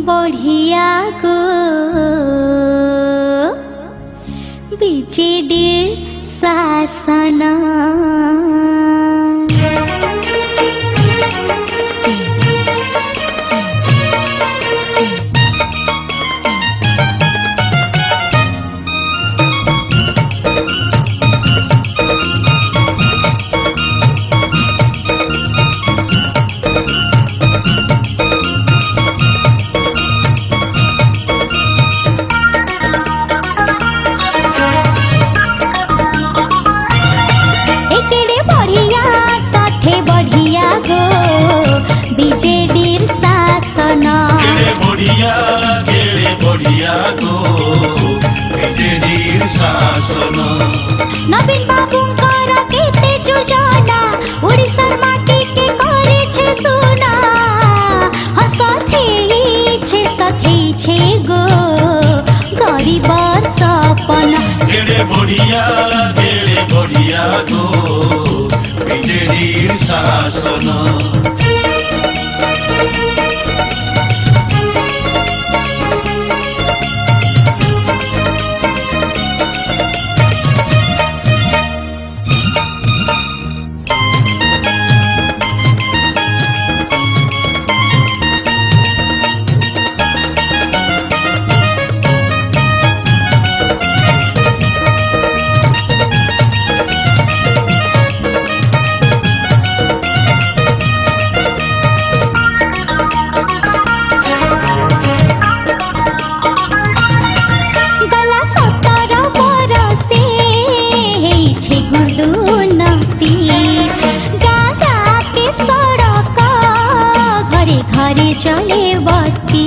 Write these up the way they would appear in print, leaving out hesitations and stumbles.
बढ़िया गो बीजेडी शासन नवीन बाबू केते योजना उड़ीसार माटी के करे छे सुना सथई छे गो गरीबर सपना केड़े बढ़िया गो बीजेडीर शासन चले बत्ती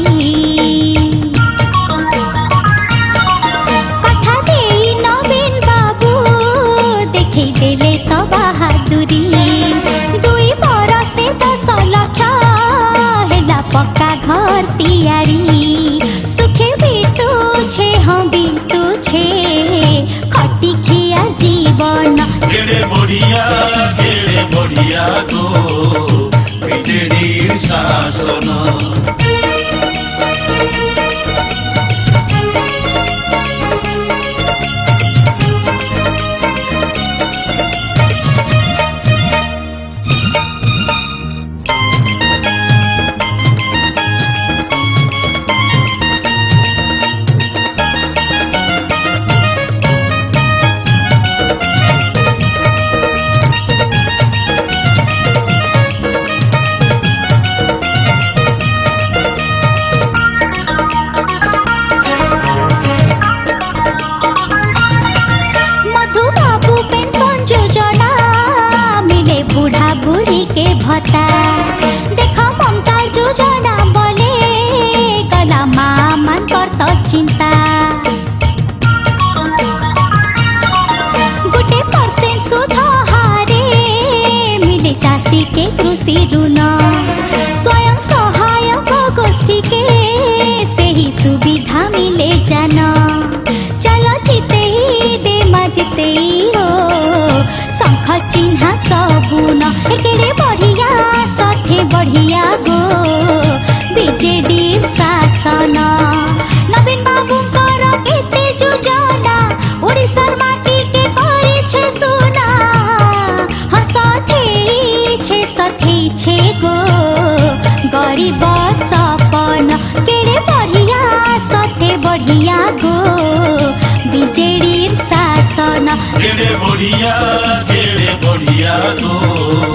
कथा दे नवीन बाबू देखै देले तो बहादुरी 2 बरसे 10 लाख हेला पक्का घर तैयारी सुखे बीतू छे हम बीतू छे खटी खिया जीवन केड़े बढ़िया गो बीजेडीर शासन भत्ता देखो ममता योजना बोले गला माँ मन कर तो चिंता गोटे % सुध हारे मिले चाषी के कृषि ऋण स्वयं सहायक गोष्ठी के सही सुविधा मिले जान चलो जीते ही दे मजते हो शंख चिन्ह सबुन केड़े बढ़िया गो बीजेडी शासन नवीन बाबू केते योजना उड़ीसार माटी के करे छे सुना सथई छे गो गरीब सपन केड़े बढ़िया गो बीजेडी शासन केड़े बढ़िया गो